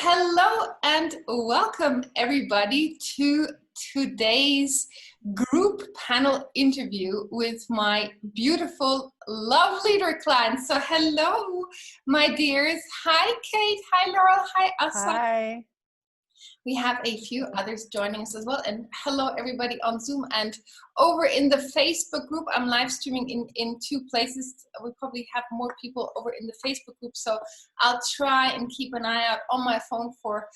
Hello and welcome everybody to today's group panel interview with my beautiful love leader clients. So hello, my dears. Hi, Kate. Hi, Laurel. Hi, Asa. Hi. We have a few others joining us as well. And hello, everybody on Zoom and over in the Facebook group. I'm live streaming in two places. We probably have more people over in the Facebook group. So I'll try and keep an eye out on my phone for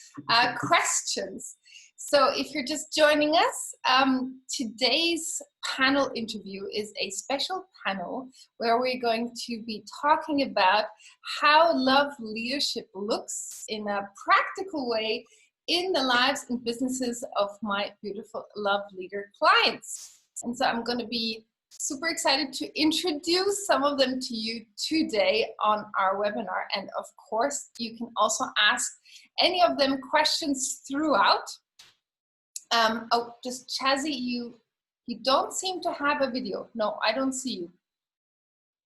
questions. So if you're just joining us, today's panel interview is a special panel where we're going to be talking about how love leadership looks in a practical way in the lives and businesses of my beautiful love leader clients. And so I'm going to be super excited to introduce some of them to you today on our webinar. And of course, you can also ask any of them questions throughout. Just Chazzy, you don't seem to have a video. No, I don't see you.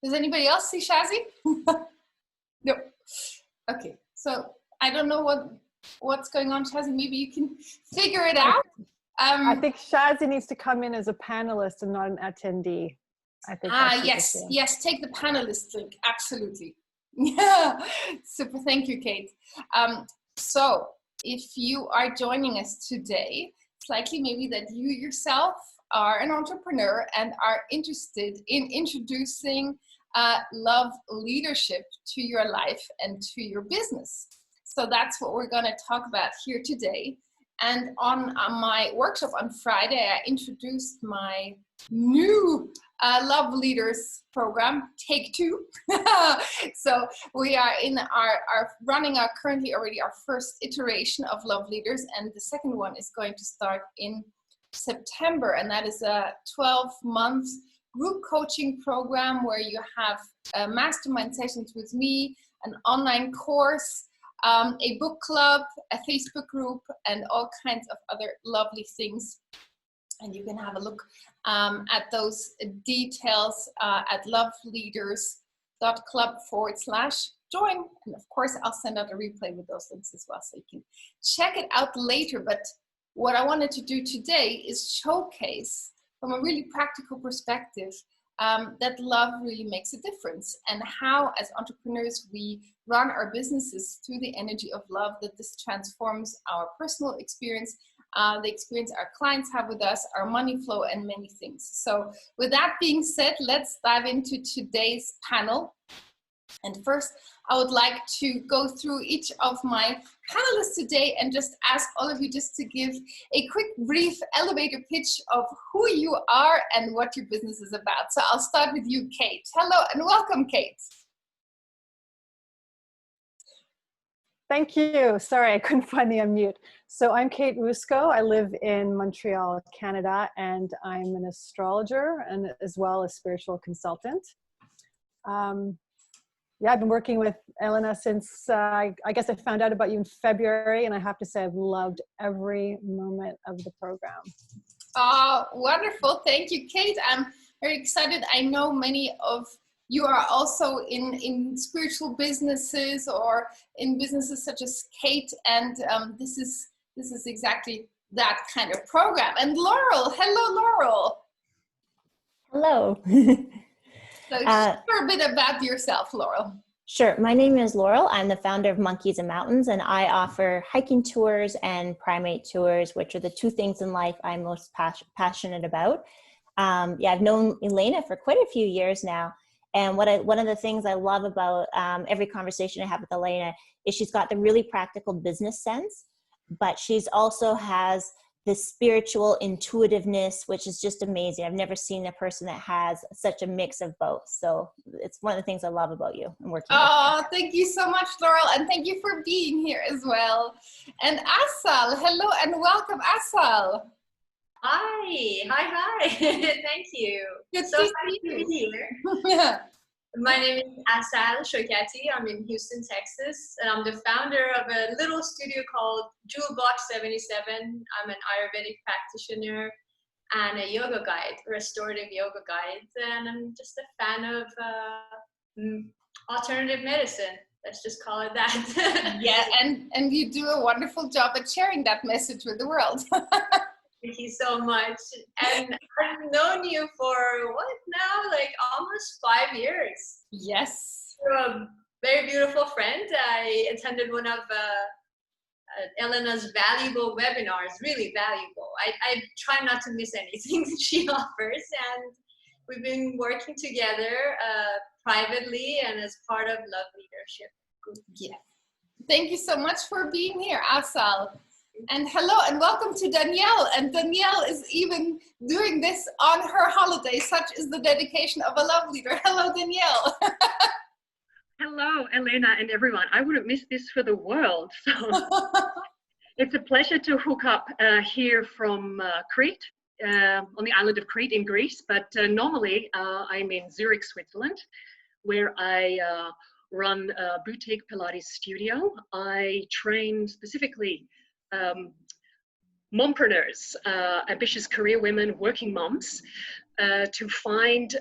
Does anybody else see Shazzy? No. Okay, so I don't know what's going on, Shazzy. Maybe you can figure it out. I think Shazzy needs to come in as a panelist and not an attendee. I think. Yes. Take the panelist link. Absolutely. Yeah. Super. Thank you, Kate. So if you are joining us today, it's likely maybe that you yourself are an entrepreneur and are interested in introducing love leadership to your life and to your business. So that's what we're going to talk about here today. And on my workshop on Friday, I introduced my new Love Leaders program, Take Two. So we are running currently already our first iteration of Love Leaders, and the second one is going to start in September, and that is a 12-month group coaching program where you have mastermind sessions with me, an online course, a book club, a Facebook group, and all kinds of other lovely things. And you can have a look at those details at loveleaders.club/join. And of course, I'll send out a replay with those links as well, so you can check it out later. But what I wanted to do today is showcase from a really practical perspective that love really makes a difference, and how as entrepreneurs we run our businesses through the energy of love, that this transforms our personal experience, the experience our clients have with us, our money flow, and many things. So with that being said, let's dive into today's panel. And first, I would like to go through each of my panelists today and just ask all of you just to give a quick, brief elevator pitch of who you are and what your business is about. So I'll start with you, Kate. Hello and welcome, Kate. Thank you. Sorry, I couldn't find the unmute. So I'm Kate Rusco. I live in Montreal, Canada, and I'm an astrologer and as well as spiritual consultant. Yeah, I've been working with Elena since, I guess I found out about you in February, and I have to say I've loved every moment of the program. Oh, wonderful. Thank you, Kate. I'm very excited. I know many of you are also in spiritual businesses or in businesses such as Kate, and this is exactly that kind of program. And Laurel, hello, Laurel. Hello. So share a bit about yourself, Laurel. Sure. My name is Laurel. I'm the founder of Monkeys and Mountains, and I offer hiking tours and primate tours, which are the two things in life I'm most passionate about. Yeah, I've known Elena for quite a few years now. And one of the things I love about every conversation I have with Elena is she's got the really practical business sense, but she's also has this spiritual intuitiveness, which is just amazing. I've never seen a person that has such a mix of both. So it's one of the things I love about you and working with you. Oh, thank you so much, Laurel. And thank you for being here as well. And Asal, hello and welcome, Asal. Hi. Thank you. Good so to happy see to you. be here. Yeah. My name is Asal Shokati. I'm in Houston, Texas, and I'm the founder of a little studio called Jewel Box 77. I'm an Ayurvedic practitioner and a yoga guide, restorative yoga guide, and I'm just a fan of alternative medicine. Let's just call it that. Yeah, and you do a wonderful job at sharing that message with the world. Thank you so much. And I've known you for what now? Like almost 5 years. Yes. You're a very beautiful friend. I attended one of Elena's valuable webinars, really valuable. I try not to miss anything that she offers, and we've been working together privately and as part of Love Leadership Group. Yeah. Thank you so much for being here, Asal. And hello and welcome to Danielle. And Danielle is even doing this on her holiday. Such is the dedication of a love leader. Hello, Danielle. Hello, Elena and everyone. I wouldn't miss this for the world. So it's a pleasure to hook up here from Crete, on the island of Crete in Greece. But normally I'm in Zurich, Switzerland, where I run a boutique Pilates studio. I train specifically mompreneurs, ambitious career women, working moms, to find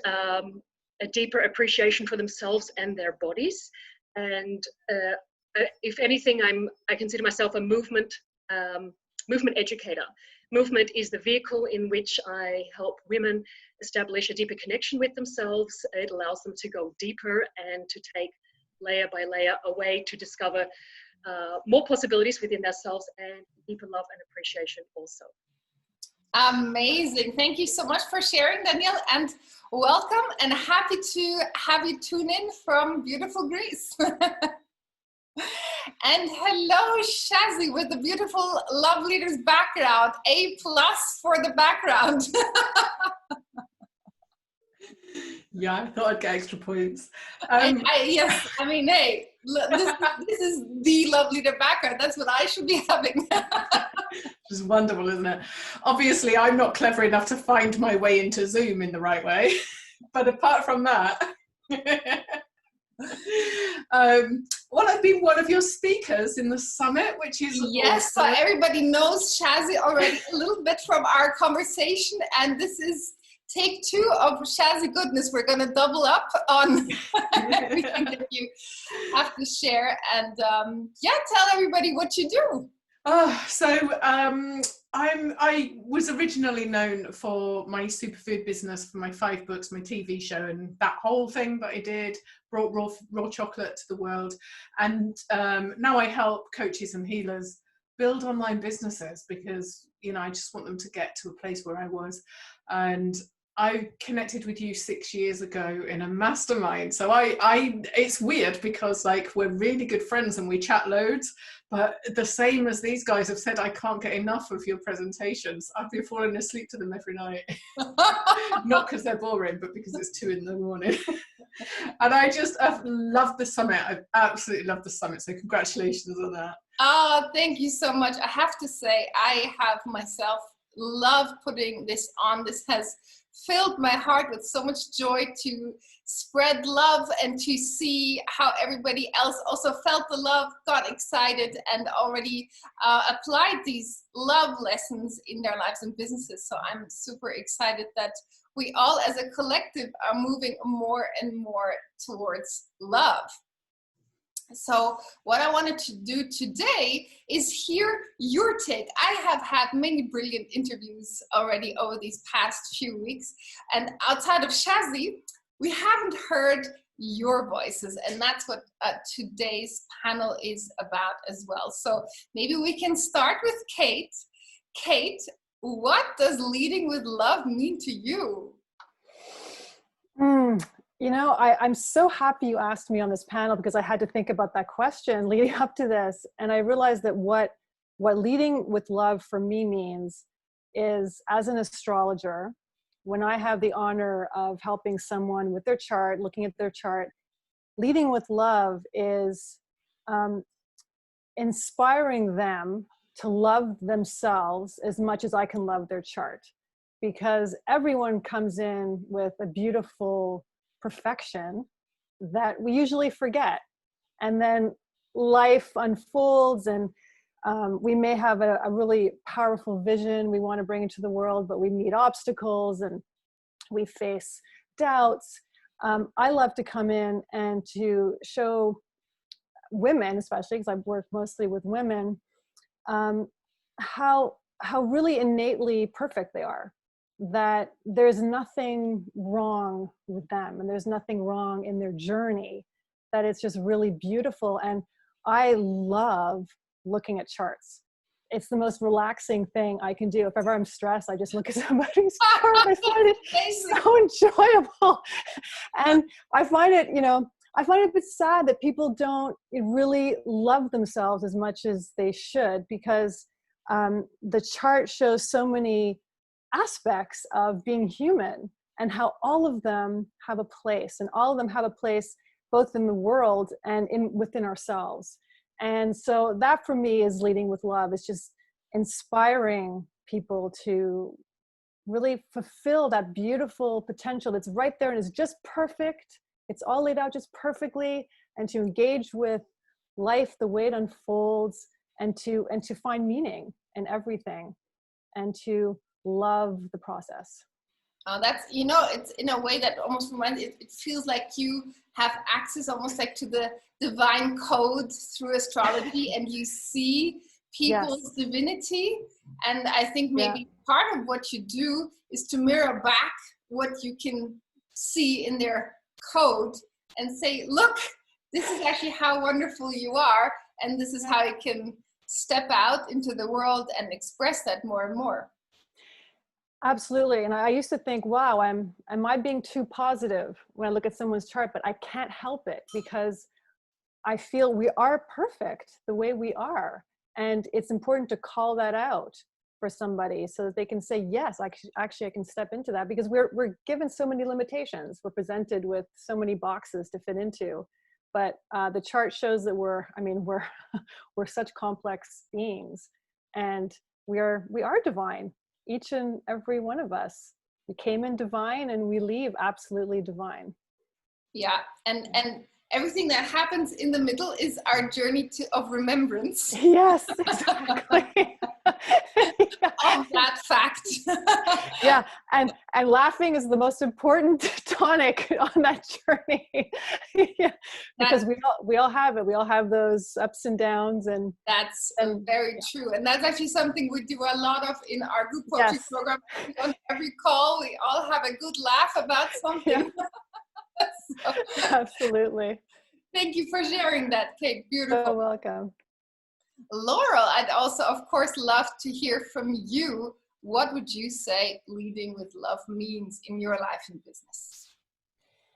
a deeper appreciation for themselves and their bodies. And if anything, I consider myself a movement educator. Movement is the vehicle in which I help women establish a deeper connection with themselves. It allows them to go deeper and to take layer by layer a way to discover more possibilities within themselves and deeper love and appreciation also. Amazing. Thank you so much for sharing, Danielle, and welcome, and happy to have you tune in from beautiful Greece. And hello, Shazi, with the beautiful Love Leaders background. A+ for the background. Yeah, I thought I'd get extra points. Yes, I mean, hey, this is the Love Leader background. That's what I should be having. Which is wonderful, isn't it? Obviously, I'm not clever enough to find my way into Zoom in the right way. But apart from that, well, I've been one of your speakers in the summit, which is yes, awesome. so everybody knows Shazi already a little bit from our conversation, and this is take 2 of Shazi goodness. We're going to double up on everything that you have to share, and yeah, tell everybody what you do. I was originally known for my superfood business, for my 5 books, my TV show, and that whole thing that I did, brought raw chocolate to the world. And now I help coaches and healers build online businesses because, you know, I just want them to get to a place where I was. And I connected with you 6 years ago in a mastermind. So it's weird because like we're really good friends and we chat loads, but the same as these guys have said, I can't get enough of your presentations. I've been falling asleep to them every night. Not because they're boring, but because it's 2 in the morning. And I've loved the summit. I've absolutely loved the summit. So congratulations on that. Oh, thank you so much. I have to say, I have myself loved putting this on. This has filled my heart with so much joy to spread love and to see how everybody else also felt the love, got excited, and already applied these love lessons in their lives and businesses. So I'm super excited that we all as a collective are moving more and more towards love. So what I wanted to do today is hear your take. I have had many brilliant interviews already over these past few weeks, and outside of Shazi, we haven't heard your voices, and that's what today's panel is about as well. So maybe we can start with Kate. Kate, what does leading with love mean to you? You know, I'm so happy you asked me on this panel because I had to think about that question leading up to this. And I realized that what leading with love for me means is, as an astrologer, when I have the honor of helping someone with their chart, looking at their chart, leading with love is inspiring them to love themselves as much as I can love their chart. Because everyone comes in with a beautiful perfection that we usually forget, and then life unfolds, and we may have a really powerful vision we want to bring into the world, but we meet obstacles and we face doubts. I love to come in and to show women, especially because I've worked mostly with women, how really innately perfect they are, that there's nothing wrong with them and there's nothing wrong in their journey, that it's just really beautiful. And I love looking at charts. It's the most relaxing thing I can do. If ever I'm stressed, I just look at somebody's chart. I find it so enjoyable. And I find it, I find it a bit sad that people don't really love themselves as much as they should, because the chart shows so many aspects of being human and how all of them have a place, and all of them have a place both in the world and within ourselves. And so that for me is leading with love. It's just inspiring people to really fulfill that beautiful potential that's right there and is just perfect. It's all laid out just perfectly, and to engage with life the way it unfolds, and to find meaning in everything, and to love the process. That's, it's in a way that almost reminds, it feels like you have access almost like to the divine code through astrology, and you see people's divinity. And I think maybe part of what you do is to mirror back what you can see in their code and say, look, this is actually how wonderful you are, and this is how you can step out into the world and express that more and more. Absolutely. And I used to think, wow, am I being too positive when I look at someone's chart? But I can't help it, because I feel we are perfect the way we are. And it's important to call that out for somebody so that they can say, yes, actually I can step into that, because we're given so many limitations. We're presented with so many boxes to fit into. But the chart shows that we're such complex beings, and we are divine. Each and every one of us. We came in divine and we leave absolutely divine. Yeah, and everything that happens in the middle is our journey of remembrance. Yes, exactly. Of that fact. Yeah, and laughing is the most important tonic on that journey. Yeah, because we all have it. We all have those ups and downs, and that's very true. And that's actually something we do a lot of in our group coaching program. On every call, we all have a good laugh about something. So, absolutely. Thank you for sharing that, Kate. Beautiful. So welcome. Laurel, I'd also, of course, love to hear from you. What would you say leading with love means in your life and business?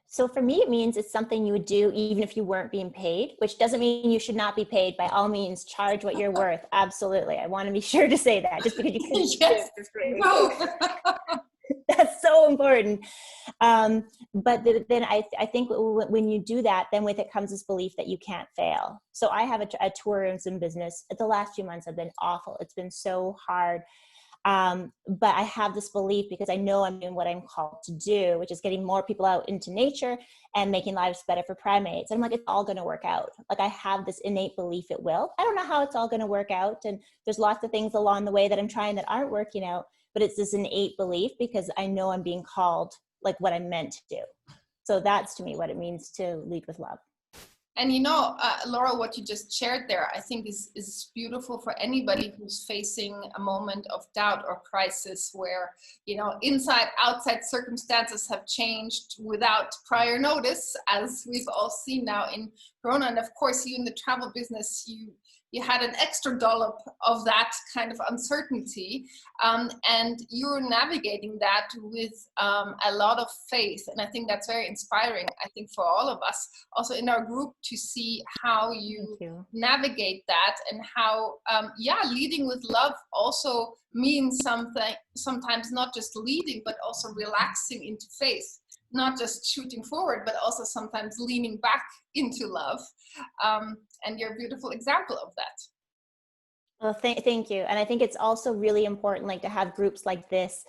So for me, it means it's something you would do even if you weren't being paid, which doesn't mean you should not be paid. By all means, charge what you're worth. Absolutely. I want to be sure to say that, just because you can. Yes. That's so important. But then I think when you do that, then with it comes this belief that you can't fail. So I have a tourism business. The last few months have been awful. It's been so hard. But I have this belief, because I know I'm doing what I'm called to do, which is getting more people out into nature and making lives better for primates. And I'm like, it's all going to work out. Like, I have this innate belief it will. I don't know how it's all going to work out. And there's lots of things along the way that I'm trying that aren't working out, but it's this innate belief, because I know I'm being called like what I'm meant to do. So that's to me what it means to lead with love. And Laurel, what you just shared there, I think is beautiful for anybody who's facing a moment of doubt or crisis where, inside, outside circumstances have changed without prior notice, as we've all seen now in Corona. And of course, you in the travel business, you had an extra dollop of that kind of uncertainty, and you're navigating that with a lot of faith. And I think that's very inspiring, I think, for all of us, also in our group, to see how you navigate that, and how, leading with love also means something, sometimes not just leading, but also relaxing into faith. Not just shooting forward, but also sometimes leaning back into love. And you're a beautiful example of that. Well, thank you. And I think it's also really important, to have groups like this,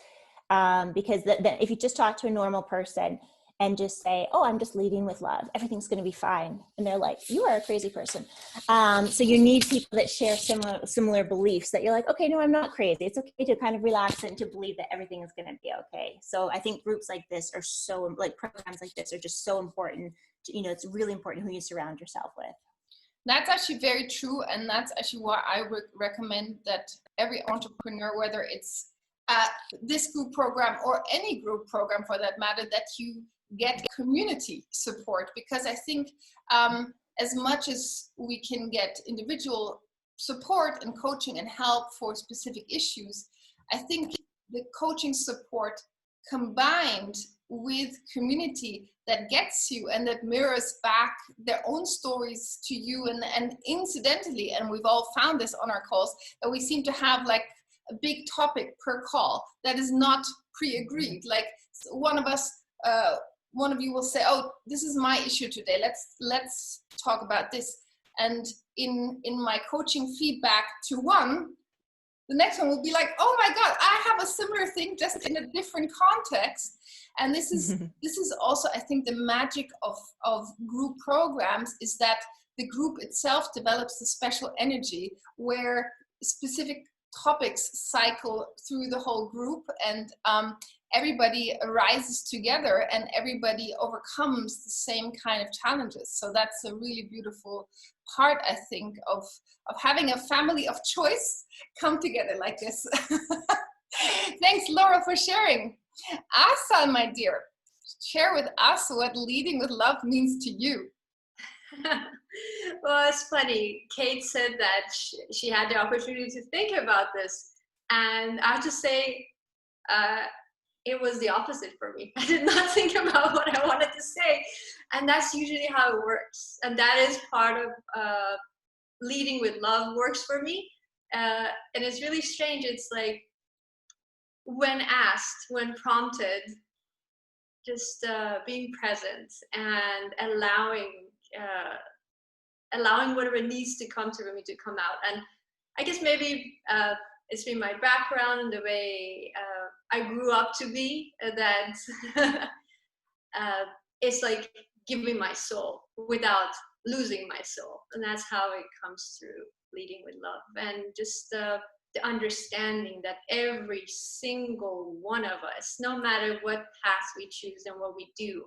because if you just talk to a normal person and just say, oh, I'm just leading with love, everything's going to be fine. And they're like, you are a crazy person. So you need people that share similar beliefs, that you're like, okay, no, I'm not crazy. It's okay to kind of relax and to believe that everything is going to be okay. So I think groups like this are programs like this are just so important. It's really important who you surround yourself with. That's actually very true, and that's actually why I recommend that every entrepreneur, whether it's this group program or any group program for that matter, that you get community support, because I think as much as we can get individual support and coaching and help for specific issues, I think the coaching support combined with community that gets you and that mirrors back their own stories to you, and incidentally, and we've all found this on our calls, that we seem to have like a big topic per call that is not pre-agreed. Like one of you will say, oh, this is my issue today, let's talk about this, and in my coaching feedback to one, the next one will be like, oh my God, I have a similar thing, just in a different context. And this is also, I think, the magic of group programs, is that the group itself develops the special energy where specific topics cycle through the whole group, and everybody arises together and everybody overcomes the same kind of challenges. So that's a really beautiful part, I think, of having a family of choice come together like this. Thanks, Laura, for sharing. Asa, my dear, share with us what leading with love means to you. Well, it's funny. Kate said that she had the opportunity to think about this, and I have to say, it was the opposite for me. I did not think about what I wanted to say, and that's usually how it works. And that is part of leading with love works for me. And it's really strange. It's like when asked, when prompted, just being present and allowing whatever needs to come to me to come out. And I guess maybe it's been my background and the way I grew up to be, that it's like giving my soul without losing my soul. And that's how it comes through leading with love. And just the understanding that every single one of us, no matter what path we choose and what we do,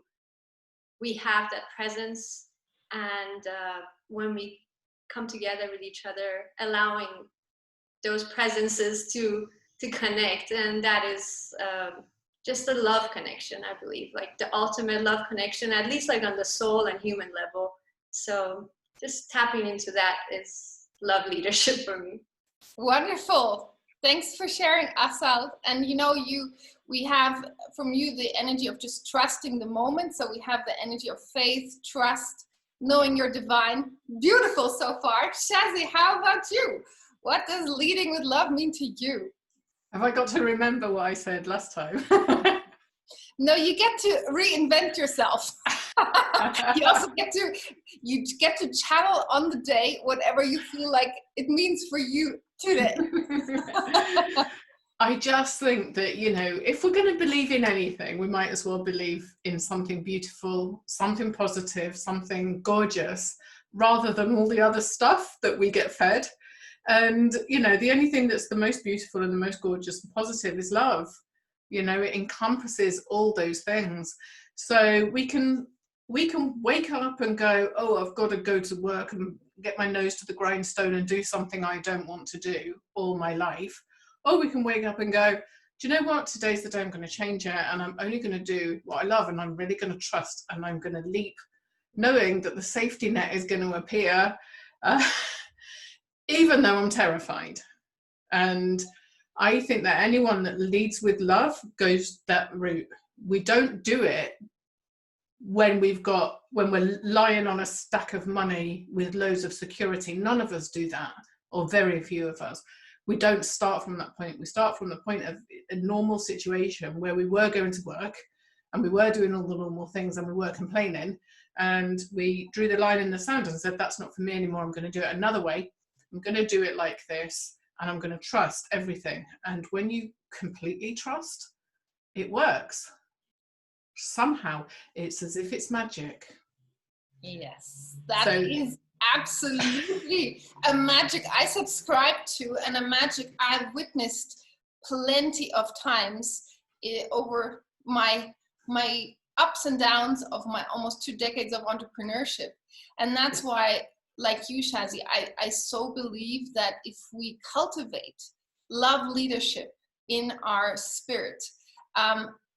we have that presence. And when we come together with each other, allowing those presences to connect, and that is just a love connection, I believe, like the ultimate love connection, at least like on the soul and human level. So just tapping into that is love leadership for me. Wonderful. Thanks for sharing, Asal. And you know, we have from you the energy of just trusting the moment. So we have the energy of faith, trust, knowing you're divine. Beautiful so far. Shazzy, how about you? What does leading with love mean to you? Have I got to remember what I said last time? No, you get to reinvent yourself. You also get to channel on the day whatever you feel like it means for you today. I just think that, you know, if we're going to believe in anything, we might as well believe in something beautiful, something positive, something gorgeous, rather than all the other stuff that we get fed. And, you know, the only thing that's the most beautiful and the most gorgeous and positive is love. You know, it encompasses all those things. So we can wake up and go, oh, I've got to go to work and get my nose to the grindstone and do something I don't want to do all my life. Or we can wake up and go, do you know what? Today's the day I'm going to change it, and I'm only going to do what I love, and I'm really going to trust, and I'm going to leap, knowing that the safety net is going to appear, even though I'm terrified. And I think that anyone that leads with love goes that route. We don't do it when we're lying on a stack of money with loads of security. None of us do that, or very few of us. We don't start from that point. We start from the point of a normal situation where we were going to work and we were doing all the normal things and we were complaining, and we drew the line in the sand and said, that's not for me anymore. I'm going to do it another way. I'm going to do it like this, and I'm going to trust everything. And when you completely trust, it works. Somehow it's as if it's magic. Yes, that is absolutely a magic I subscribe to, and a magic I've witnessed plenty of times over my ups and downs of my almost 2 decades of entrepreneurship. And that's why like you, Shazi, I so believe that if we cultivate love leadership in our spirit,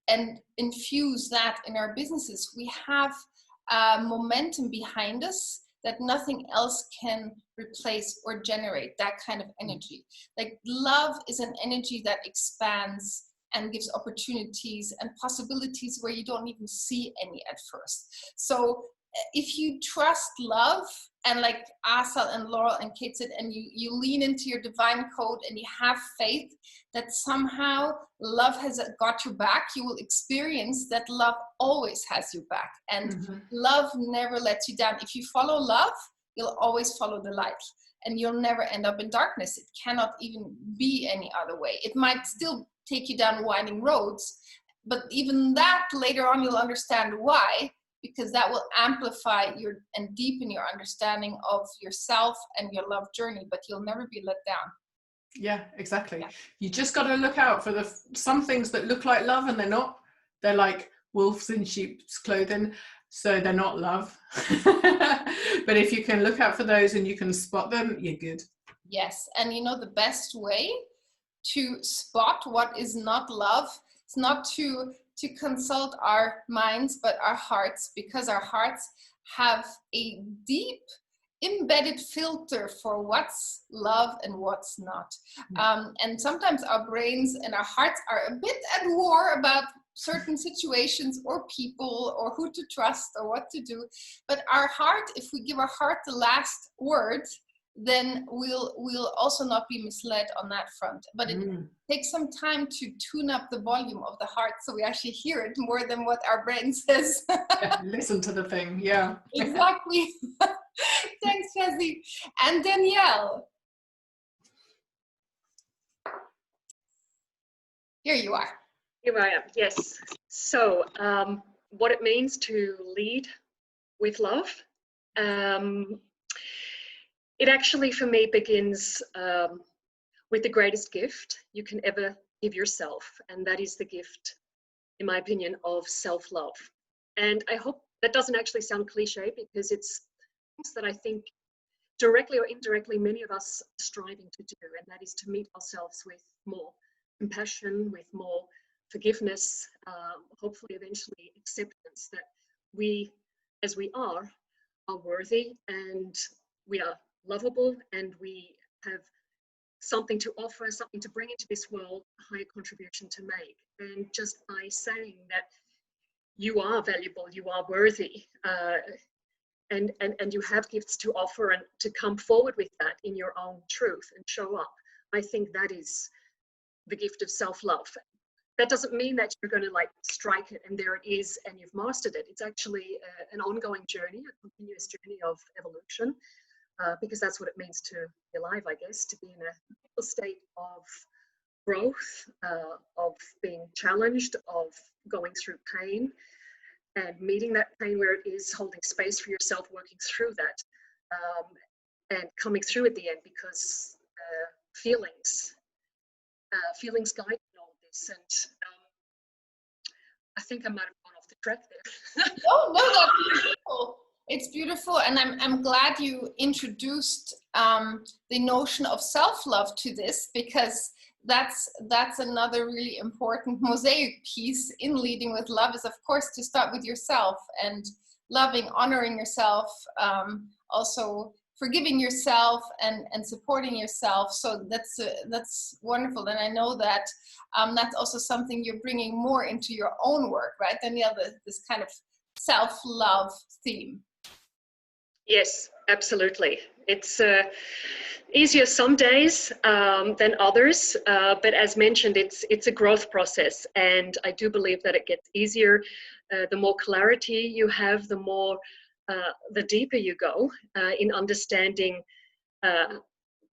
and infuse that in our businesses, we have momentum behind us that nothing else can replace or generate, that kind of energy. Like love is an energy that expands and gives opportunities and possibilities where you don't even see any at first. So if you trust love, and like Asal and Laurel and Kate said, and you lean into your divine code and you have faith that somehow love has got your back, you will experience that love always has your back, and love never lets you down. If you follow love, you'll always follow the light, and you'll never end up in darkness. It cannot even be any other way. It might still take you down winding roads, but even that later on you'll understand why, because that will amplify and deepen your understanding of yourself and your love journey, but you'll never be let down. Yeah, exactly. Yeah. You just got to look out for some things that look like love and they're not. They're like wolves in sheep's clothing, so they're not love. But if you can look out for those and you can spot them, you're good. Yes, and you know the best way to spot what is not love, it's not to consult our minds, but our hearts, because our hearts have a deep embedded filter for what's love and what's not. And sometimes our brains and our hearts are a bit at war about certain situations or people or who to trust or what to do. But our heart, if we give our heart the last word, then we'll also not be misled on that front. But it takes some time to tune up the volume of the heart so we actually hear it more than what our brain says. Yeah, listen to the thing, yeah. Exactly. Thanks, Shazi. And Danielle. Here you are. Here I am, yes. So what it means to lead with love. It actually, for me, begins with the greatest gift you can ever give yourself, and that is the gift, in my opinion, of self-love. And I hope that doesn't actually sound cliche, because it's things that I think directly or indirectly many of us are striving to do, and that is to meet ourselves with more compassion, with more forgiveness, hopefully eventually acceptance that we, as we are worthy, and we are lovable, and we have something to offer, something to bring into this world, a higher contribution to make. And just by saying that you are valuable, you are worthy, and you have gifts to offer, and to come forward with that in your own truth and show up, I think that is the gift of self-love. That doesn't mean that you're going to like strike it and there it is and you've mastered it. It's actually an ongoing journey, a continuous journey of evolution, because that's what it means to be alive, I guess, to be in a state of growth, of being challenged, of going through pain, and meeting that pain where it is, holding space for yourself, working through that, and coming through at the end, because feelings guide in all this. And I think I might have gone off the track there. Oh no, that's beautiful. It's beautiful, and I'm glad you introduced the notion of self-love to this, because that's another really important mosaic piece in leading with love, is of course to start with yourself and loving, honoring yourself, also forgiving yourself and supporting yourself. So that's wonderful, and I know that that's also something you're bringing more into your own work, right, Danielle? This kind of self-love theme. Yes, absolutely. It's easier some days than others, but as mentioned, it's a growth process, and I do believe that it gets easier the more clarity you have, the more the deeper you go in understanding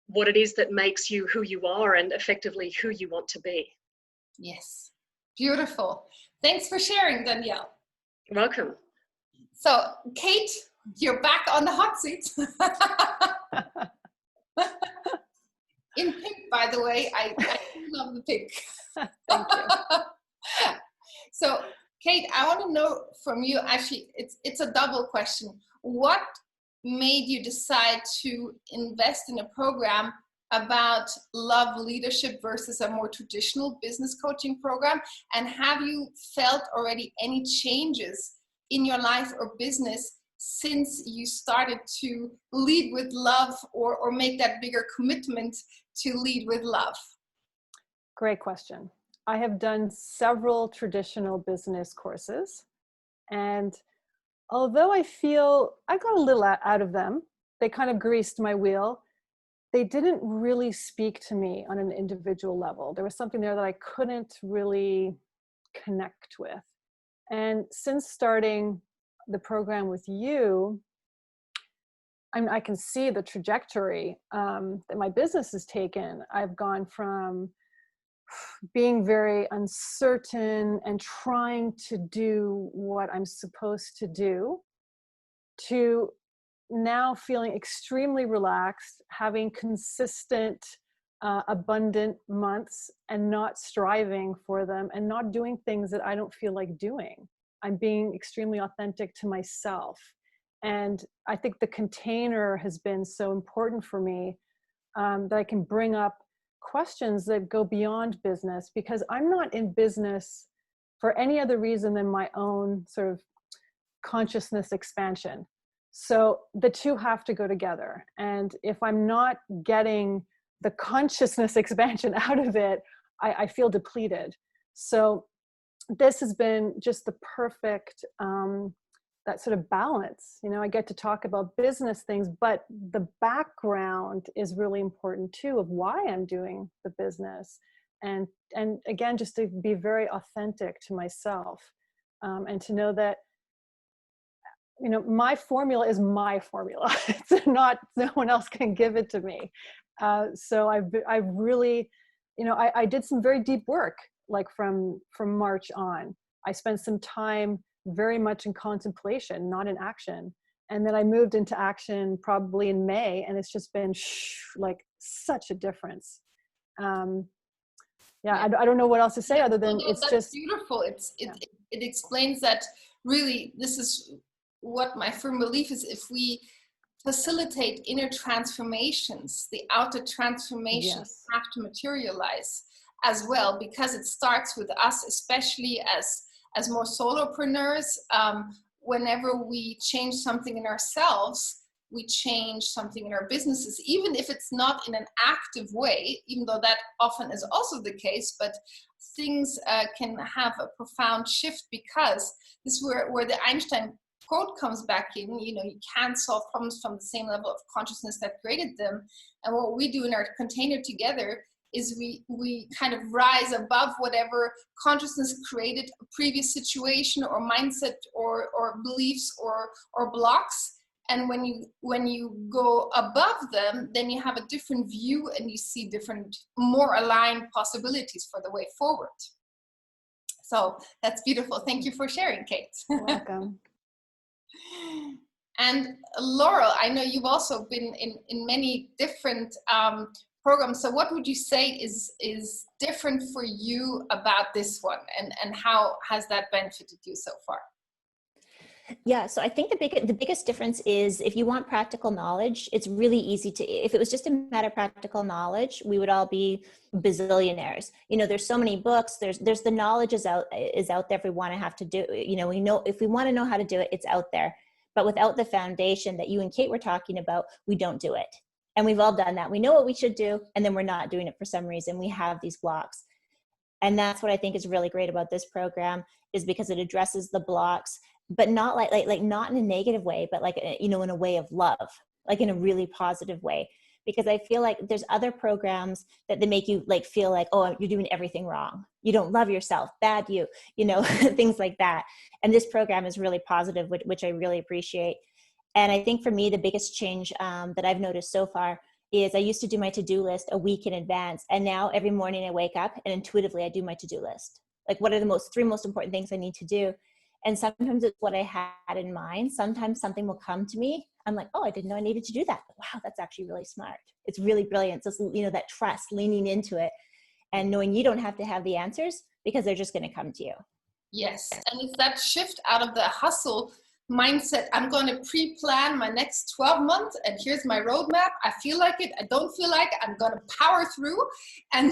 what it is that makes you who you are, and effectively who you want to be. Yes. Beautiful. Thanks for sharing, Danielle. You're welcome. So, Kate, you're back on the hot seat. In pink, by the way. I love the pink. Thank you. So, Kate, I want to know from you, actually, it's a double question. What made you decide to invest in a program about love leadership versus a more traditional business coaching program? And have you felt already any changes in your life or business since you started to lead with love, or make that bigger commitment to lead with love? Great question. I have done several traditional business courses, and although I feel I got a little out of them, they kind of greased my wheel. They didn't really speak to me on an individual level. There was something there that I couldn't really connect with. And since starting the program with you, I can see the trajectory that my business has taken. I've gone from being very uncertain and trying to do what I'm supposed to do, to now feeling extremely relaxed, having consistent, abundant months, and not striving for them, and not doing things that I don't feel like doing. I'm being extremely authentic to myself. And I think the container has been so important for me, that I can bring up questions that go beyond business, because I'm not in business for any other reason than my own sort of consciousness expansion. So the two have to go together. And if I'm not getting the consciousness expansion out of it, I feel depleted. So this has been just the perfect, that sort of balance. You know, I get to talk about business things, but the background is really important too, of why I'm doing the business. And again, just to be very authentic to myself, and to know that, you know, my formula is my formula. It's not, no one else can give it to me. So I've really, you know, I did some very deep work, like from March on. I spent some time very much in contemplation, not in action. And then I moved into action probably in May, and it's just been like such a difference. I don't know what else to say other than it's that's just beautiful. It explains that really this is what my firm belief is. If we facilitate inner transformations, the outer transformations have to materialize as well, because it starts with us, especially as more solopreneurs. Whenever we change something in ourselves, we change something in our businesses, even if it's not in an active way, even though that often is also the case, but things can have a profound shift, because this is where the Einstein quote comes back in. You know, you can't solve problems from the same level of consciousness that created them. And what we do in our container together is we kind of rise above whatever consciousness created a previous situation or mindset or beliefs or blocks. And when you go above them, then you have a different view, and you see different, more aligned possibilities for the way forward. So that's beautiful. Thank you for sharing, Kate. You're welcome. And Laurel, I know you've also been in many different programs. So what would you say is different for you about this one, and how has that benefited you so far? Yeah, so I think the biggest difference is, if you want practical knowledge, it's really easy to, if it was just a matter of practical knowledge, we would all be bazillionaires. You know, there's so many books, there's the knowledge is out there if we want to have to do, you know, we know, if we want to know how to do it, it's out there. But without the foundation that you and Kate were talking about, we don't do it. And we've all done that. We know what we should do, and then we're not doing it for some reason. We have these blocks. And that's what I think is really great about this program, is because it addresses the blocks, but not like not in a negative way, but like, you know, in a way of love, like in a really positive way. Because I feel like there's other programs that they make you like feel like, oh, you're doing everything wrong. You don't love yourself, bad you know, things like that. And this program is really positive, which I really appreciate. And I think for me, the biggest change that I've noticed so far is I used to do my to-do list a week in advance. And now every morning I wake up and intuitively I do my to-do list. Like, what are the three most important things I need to do? And sometimes it's what I had in mind. Sometimes something will come to me. I'm like, oh, I didn't know I needed to do that. Wow, that's actually really smart. It's really brilliant. So, you know, that trust, leaning into it and knowing you don't have to have the answers, because they're just going to come to you. Yes. And it's that shift out of the hustle mindset. I'm going to pre-plan my next 12 months, and here's my roadmap. I feel like it, I don't feel like it, I'm going to power through. And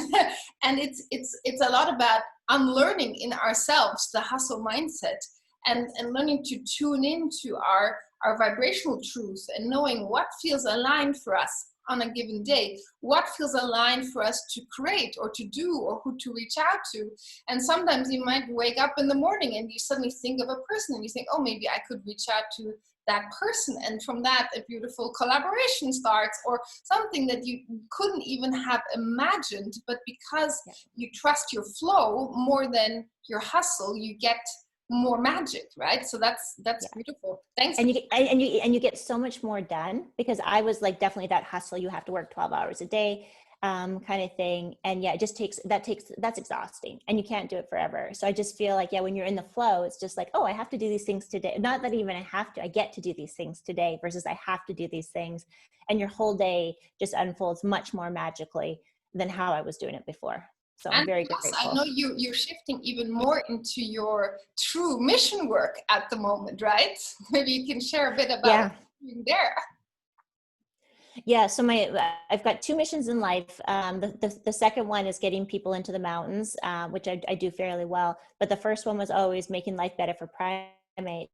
it's a lot about unlearning in ourselves the hustle mindset, and learning to tune into our vibrational truth, and knowing what feels aligned for us on a given day, what feels aligned for us to create or to do, or who to reach out to. And sometimes you might wake up in the morning and you suddenly think of a person and you think, oh, maybe I could reach out to that person, and from that a beautiful collaboration starts, or something that you couldn't even have imagined. But because you trust your flow more than your hustle, you get more magic, right? So that's beautiful. Thanks. And you get so much more done, because I was like definitely that hustle, you have to work 12 hours a day kind of thing. And yeah, it just that's exhausting, and you can't do it forever. So I just feel like, when you're in the flow, it's just like, oh, I have to do these things today. Not that even I get to do these things today versus I have to do these things. And your whole day just unfolds much more magically than how I was doing it before. So I'm very grateful. I know you're shifting even more into your true mission work at the moment, right? Maybe you can share a bit about what you're doing there. Yeah, so I've got 2 missions in life. The second one is getting people into the mountains, which I do fairly well. But the first one was always making life better for primates.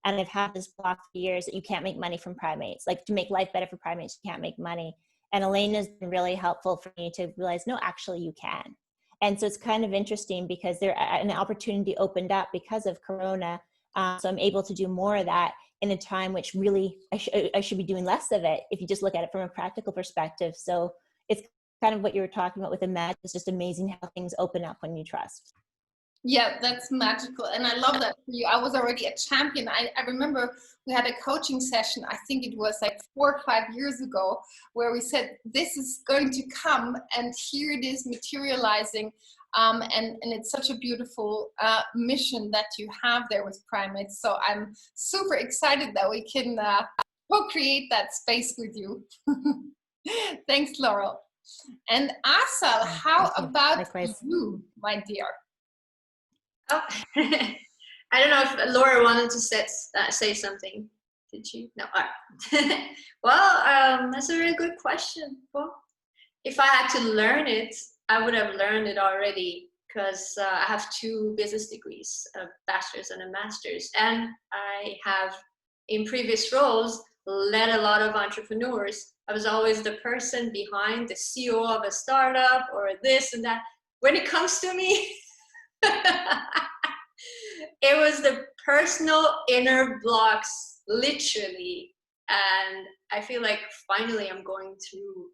And I've had this block for years that you can't make money from primates. Like, to make life better for primates, you can't make money. And Elena's been really helpful for me to realize, no, actually you can. And so it's kind of interesting because an opportunity opened up because of Corona. So I'm able to do more of that in a time which really I should be doing less of it, if you just look at it from a practical perspective. So it's kind of what you were talking about with the magic. It's just amazing how things open up when you trust. Yeah, that's magical. And I love that for you. I was already a champion. I remember we had a coaching session, I think it was like 4 or 5 years ago, where we said, this is going to come, and here it is materializing. And it's such a beautiful mission that you have there with primates. So I'm super excited that we can co-create that space with you. Thanks, Laurel. And Asal, how about you, my dear? Oh, I don't know if Laura wanted to say something. Did she? No. All right. Well, that's a really good question. Well, if I had to learn it, I would have learned it already, because I have 2 business degrees, a bachelor's and a master's. And I have, in previous roles, led a lot of entrepreneurs. I was always the person behind the CEO of a startup or this and that. When it comes to me, it was the personal inner blocks, literally. And I feel like finally I'm going through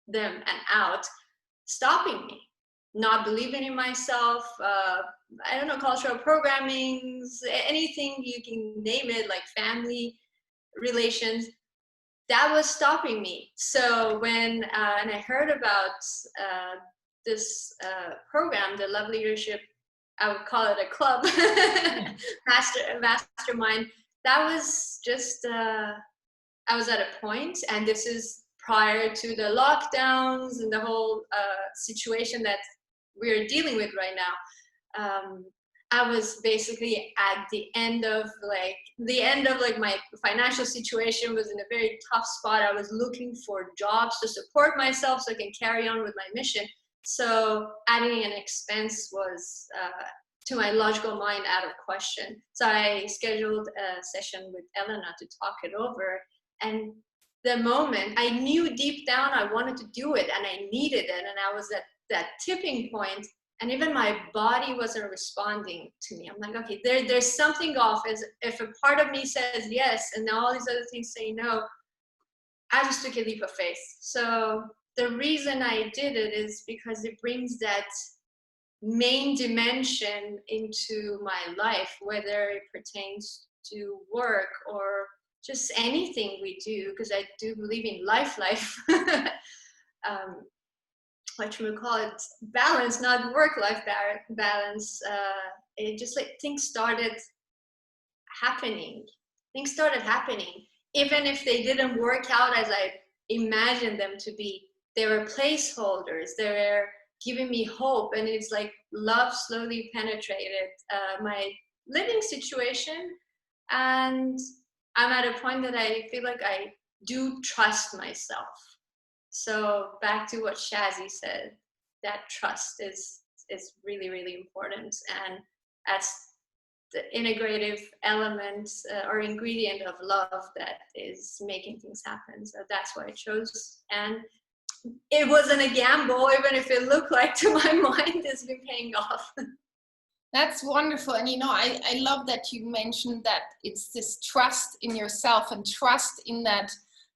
them and out, stopping me, not believing in myself. I don't know, cultural programming, anything you can name it, like family relations, that was stopping me. So when and I heard about this program, the Love Leadership, I would call it a club, mastermind, that was just, I was at a point, and this is prior to the lockdowns and the whole situation that we're dealing with right now. I was basically at the end of my financial situation was in a very tough spot. I was looking for jobs to support myself so I can carry on with my mission. So adding an expense was, to my logical mind, out of question. So I scheduled a session with Elena to talk it over. And the moment I knew deep down I wanted to do it, and I needed it, and I was at that tipping point, and even my body wasn't responding to me. I'm like, okay, there's something off. As if a part of me says yes, and all these other things say no, I just took a leap of faith. So the reason I did it is because it brings that main dimension into my life, whether it pertains to work or just anything we do, because I do believe in life. What you would call it, balance, not work-life balance. It just like things started happening. Even if they didn't work out as I imagined them to be. They were placeholders. They were giving me hope, and it's like love slowly penetrated my living situation. And I'm at a point that I feel like I do trust myself. So back to what Shazzy said, that trust is really, really important. And that's the integrative element or ingredient of love that is making things happen. So that's why I chose. And it wasn't a gamble, even if it looked like to my mind it's been paying off. That's wonderful. And I love that you mentioned that it's this trust in yourself and trust in that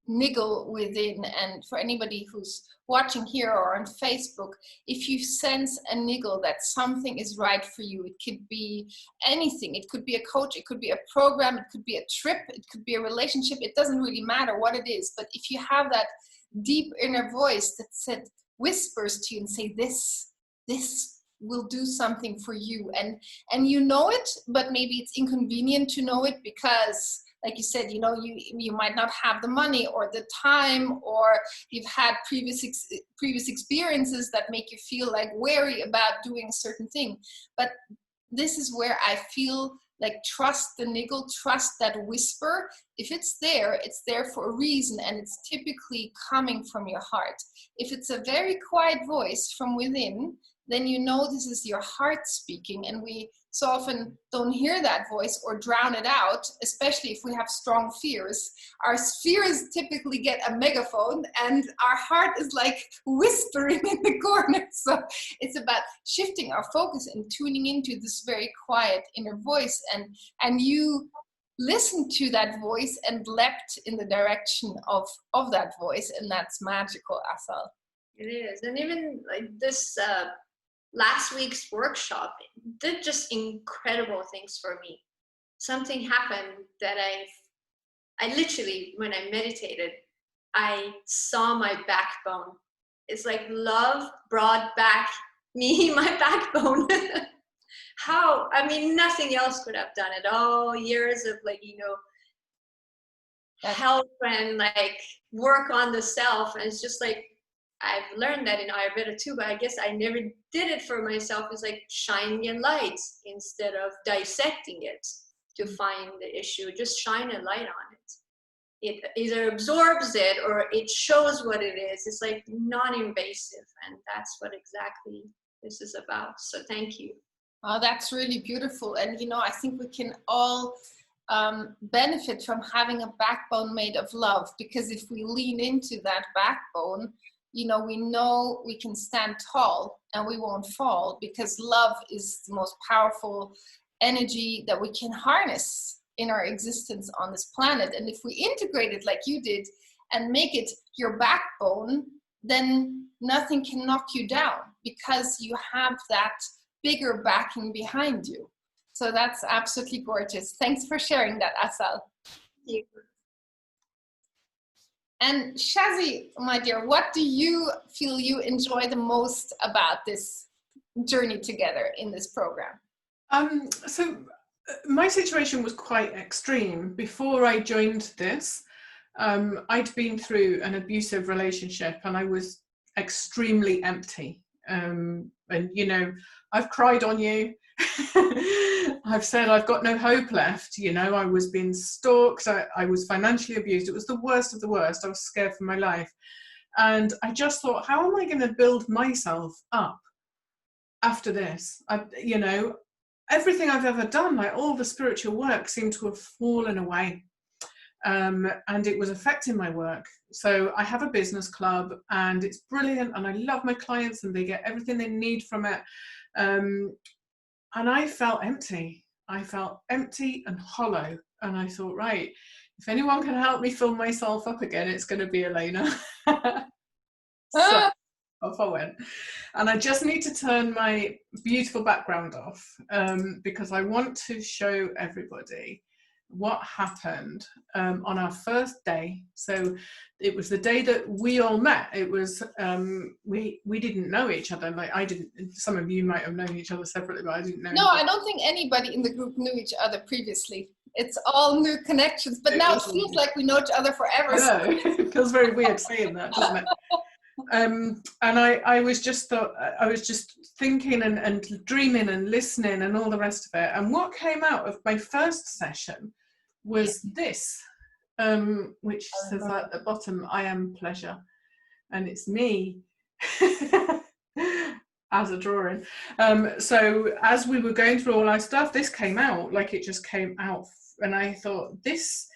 niggle within. And for anybody who's watching here or on Facebook, if you sense a niggle that something is right for you, it could be anything. It could be a coach, it could be a program, it could be a trip, it could be a relationship. It doesn't really matter what it is. But if you have that deep inner voice that whispers to you and say, this will do something for you, and you know it, but maybe it's inconvenient to know it because, like you said, you might not have the money or the time, or you've had previous experiences that make you feel like wary about doing a certain thing. But this is where I feel like trust the niggle, trust that whisper. If it's there for a reason, and it's typically coming from your heart. If it's a very quiet voice from within, then this is your heart speaking, and we so often don't hear that voice or drown it out, especially if we have strong fears. Our fears typically get a megaphone, and our heart is like whispering in the corner. So it's about shifting our focus and tuning into this very quiet inner voice, and you listened to that voice and leapt in the direction of that voice, and that's magical, Asal. It is. And even like this last week's workshop did just incredible things for me. Something happened that I literally, when I meditated, I saw my backbone. It's like love brought back me, my backbone. How? I mean, nothing else could have done it. All years of help and work on the self. And it's just like, I've learned that in Ayurveda too, but I guess I never did it for myself. It's like shining a light instead of dissecting it to find the issue. Just shine a light on it. It either absorbs it or it shows what it is. It's like non-invasive, and that's what exactly this is about. So thank you. Oh, that's really beautiful. And I think we can all benefit from having a backbone made of love, because if we lean into that backbone, we know we can stand tall and we won't fall, because love is the most powerful energy that we can harness in our existence on this planet. And if we integrate it like you did and make it your backbone, then nothing can knock you down, because you have that bigger backing behind you. So that's absolutely gorgeous. Thanks for sharing that, Asal. Thank you. And Shazzy, my dear, what do you feel you enjoy the most about this journey together in this program? So my situation was quite extreme. Before I joined this, I'd been through an abusive relationship, and I was extremely empty. And I've cried on you. I've said I've got no hope left. I was being stalked. I was financially abused. It was the worst of the worst. I was scared for my life. And I just thought, how am I going to build myself up after this? Everything I've ever done, like all the spiritual work, seemed to have fallen away. And it was affecting my work. So I have a business club, and it's brilliant, and I love my clients, and they get everything they need from it. And I felt empty. I felt empty and hollow. And I thought, right, if anyone can help me fill myself up again, it's going to be Elena. So off I went. And I just need to turn my beautiful background off, because I want to show everybody what happened on our first day. So it was the day that we all met. It was we didn't know each other. Like I didn't. Some of you might have known each other separately, but I didn't know. No, I don't think anybody in the group knew each other previously. It's all new connections, but now it feels like we know each other forever. No, it feels very weird saying that, doesn't it? And I was just thinking and dreaming and listening and all the rest of it. And what came out of my first session was this, which says at the bottom, I am pleasure. And it's me as a drawing. So as we were going through all our stuff, this came out, like it just came out. And I thought, this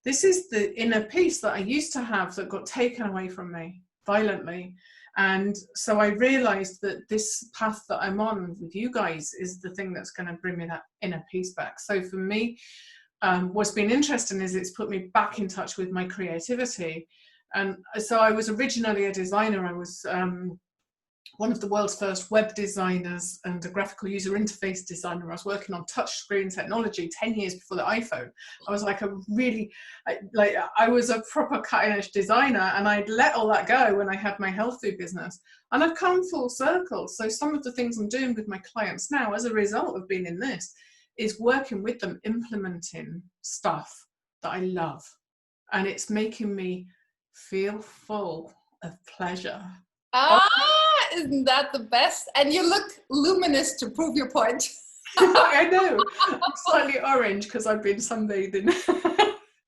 is the inner peace that I used to have that got taken away from me violently. And so I realized that this path that I'm on with you guys is the thing that's going to bring me that inner peace back. So for me, what's been interesting is it's put me back in touch with my creativity. And so I was originally a designer. I was one of the world's first web designers and a graphical user interface designer. I was working on touchscreen technology 10 years before the iPhone. I was like I was a proper cutting edge designer, and I'd let all that go when I had my health food business. And I've come full circle. So some of the things I'm doing with my clients now as a result of being in this is working with them, implementing stuff that I love. And it's making me feel full of pleasure. Isn't that the best? And you look luminous to prove your point. I know. I'm slightly orange because I've been sunbathing.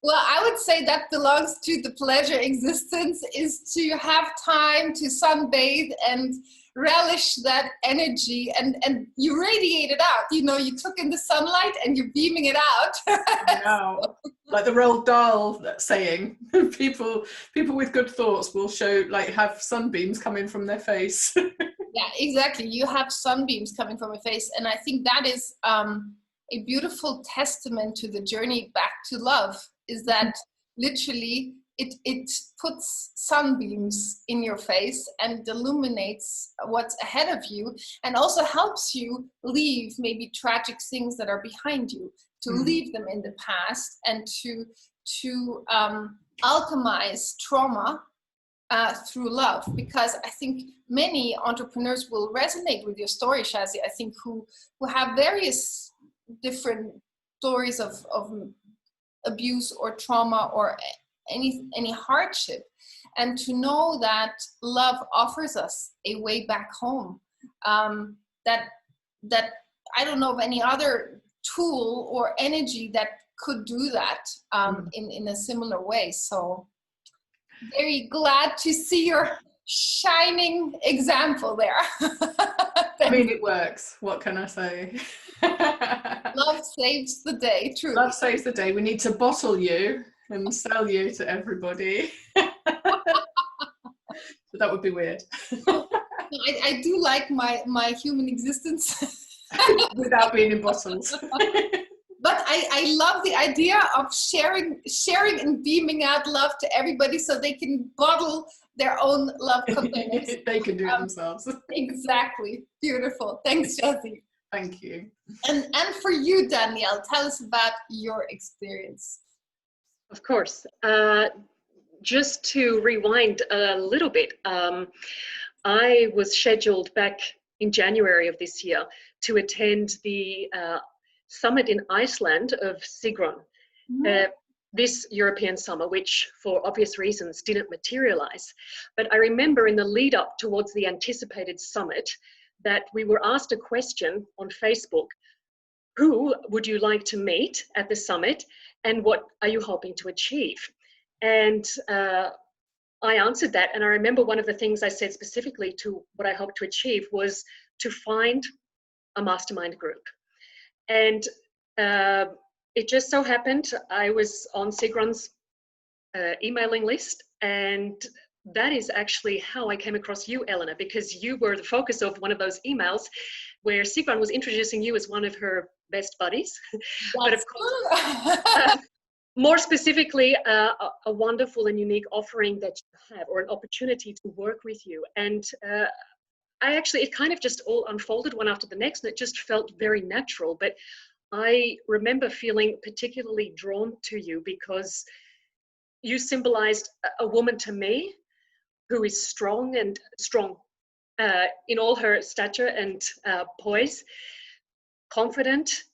Well, I would say that belongs to the pleasure existence, is to have time to sunbathe and relish that energy, and you radiate it out. You know, you took in the sunlight and you're beaming it out. I know. Like the Roald Dahl saying, people with good thoughts will have sunbeams coming from their face. Yeah, exactly. You have sunbeams coming from your face. And I think that is a beautiful testament to the journey back to love, is that literally it puts sunbeams in your face and illuminates what's ahead of you, and also helps you leave maybe tragic things that are behind you, to leave them in the past, and to alchemize trauma through love. Because I think many entrepreneurs will resonate with your story, Shazi. I think who have various different stories of abuse or trauma or any hardship, and to know that love offers us a way back home, that I don't know of any other tool or energy that could do that in a similar way. So very glad to see your shining example there. I mean, it works. What can I say? Love saves the day, truly. Love saves the day. We need to bottle you and sell you to everybody. So that would be weird. I do like my human existence. Without being in bottles. But I love the idea of sharing and beaming out love to everybody, so they can bottle their own love containers. They can do it themselves. Exactly. Beautiful. Thanks, Jessie. Thank you. And for you, Danielle, tell us about your experience. Of course. Just to rewind a little bit, I was scheduled back in January of this year to attend the summit in Iceland of Sigrun, this European summer, which for obvious reasons didn't materialize. But I remember in the lead up towards the anticipated summit that we were asked a question on Facebook: who would you like to meet at the summit, and what are you hoping to achieve? And I answered that, and I remember one of the things I said specifically to what I hoped to achieve was to find a mastermind group. And it just so happened I was on Sigrun's emailing list, and that is actually how I came across you, Elena, because you were the focus of one of those emails where Sigrun was introducing you as one of her best buddies. But of course, more specifically, a wonderful and unique offering that you have, or an opportunity to work with you. And it kind of just all unfolded one after the next, and it just felt very natural. But I remember feeling particularly drawn to you because you symbolized a woman to me who is strong in all her stature and poise, confident,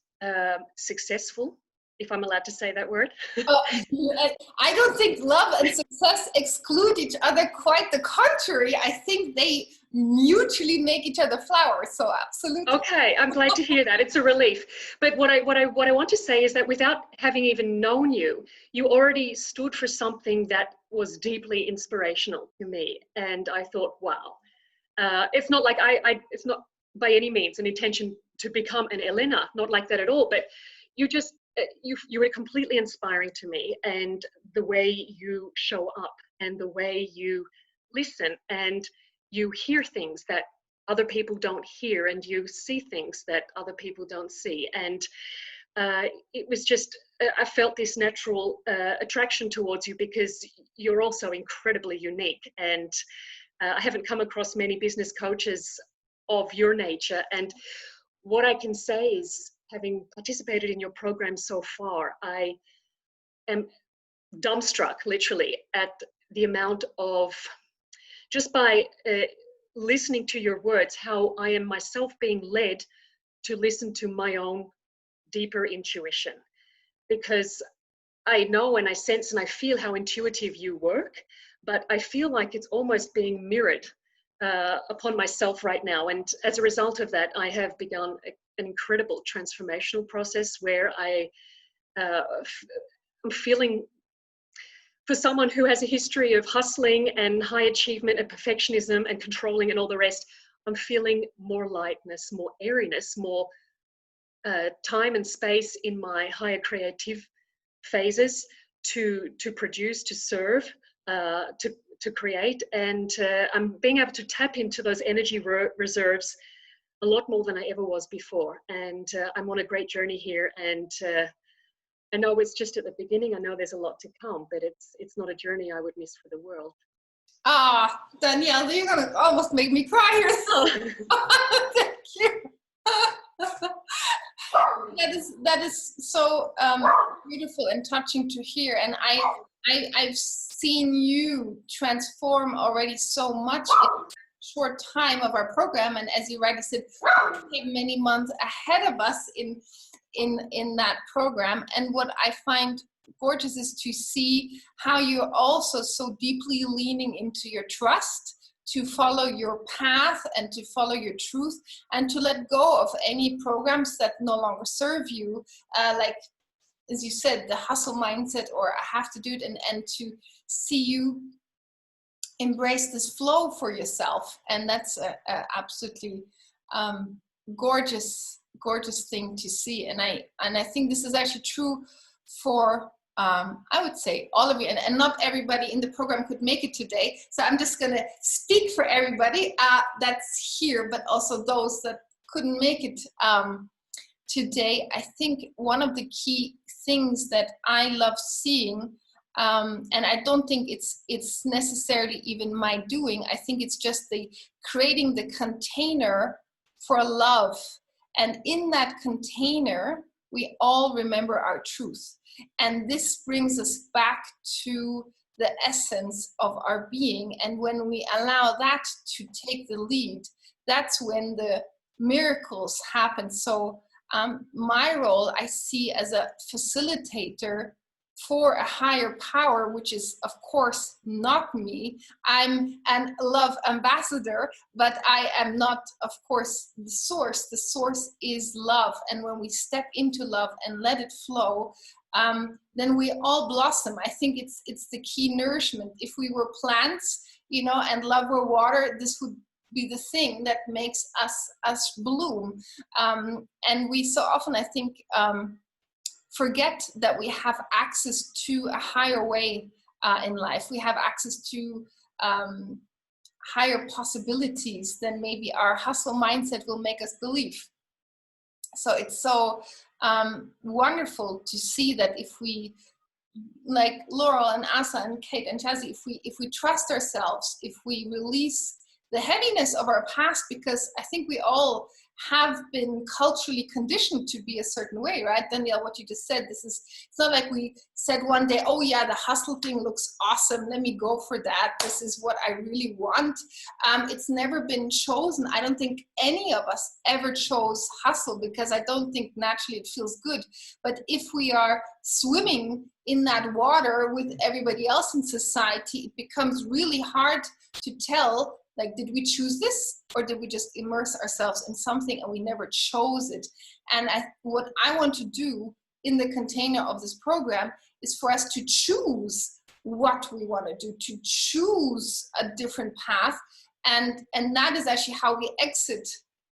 successful, if I'm allowed to say that word. I don't think love and success exclude each other. Quite the contrary. I think they mutually make each other flower. So absolutely. Okay, I'm glad to hear that. It's a relief. But what I want to say is that without having even known you, you already stood for something that was deeply inspirational to me. And I thought, wow, it's not like it's not by any means an intention to become an Elena, not like that at all. But you just, you were completely inspiring to me, and the way you show up and the way you listen and you hear things that other people don't hear, and you see things that other people don't see. And it was just, I felt this natural attraction towards you because you're also incredibly unique. And I haven't come across many business coaches of your nature. And what I can say is, having participated in your program so far, I am dumbstruck literally at the amount of, just by listening to your words, how I am myself being led to listen to my own deeper intuition. Because I know and I sense and I feel how intuitive you work, but I feel like it's almost being mirrored upon myself right now. And as a result of that, I have begun an incredible transformational process where I'm feeling, for someone who has a history of hustling and high achievement and perfectionism and controlling and all the rest, I'm feeling more lightness, more airiness, more time and space in my higher creative phases to produce, to serve, to create. And I'm being able to tap into those energy reserves a lot more than I ever was before. And I'm on a great journey here. And I know it's just at the beginning. I know there's a lot to come, but it's not a journey I would miss for the world. Ah, Danielle, you're gonna almost make me cry here. Oh. Thank you. That is so beautiful and touching to hear. And I've seen you transform already so much in a short time of our program. And as you rightly said, many months ahead of us in that program. And what I find gorgeous is to see how you're also so deeply leaning into your trust, to follow your path and to follow your truth, and to let go of any programs that no longer serve you, like, as you said, the hustle mindset, or I have to do it, and to see you embrace this flow for yourself. And that's a absolutely gorgeous thing to see. And I think this is actually true for I would say all of you, and not everybody in the program could make it today. So I'm just going to speak for everybody that's here, but also those that couldn't make it today. I think one of the key things that I love seeing, and I don't think it's necessarily even my doing. I think it's just the creating the container for love. And in that container, we all remember our truth. And this brings us back to the essence of our being. And when we allow that to take the lead, that's when the miracles happen. So my role I see as a facilitator for a higher power, which is of course not me. I'm an love ambassador, but I am not, of course, the source. The source is love. And when we step into love and let it flow, then we all blossom. I think it's the key nourishment. If we were plants, and love were water, this would be the thing that makes us bloom. And we so often, I think, forget that we have access to a higher way in life. We have access to higher possibilities than maybe our hustle mindset will make us believe. So it's so wonderful to see that if we, like Laurel and Asa and Kate and Jazzy, if we trust ourselves, if we release the heaviness of our past, because I think we all have been culturally conditioned to be a certain way, right? Danielle, what you just said, it's not like we said one day, oh yeah, the hustle thing looks awesome, let me go for that, this is what I really want. It's never been chosen. I don't think any of us ever chose hustle, because I don't think naturally it feels good. But if we are swimming in that water with everybody else in society, it becomes really hard to tell, like, did we choose this, or did we just immerse ourselves in something and we never chose it? And what I want to do in the container of this program is for us to choose what we want to do, to choose a different path. And that is actually how we exit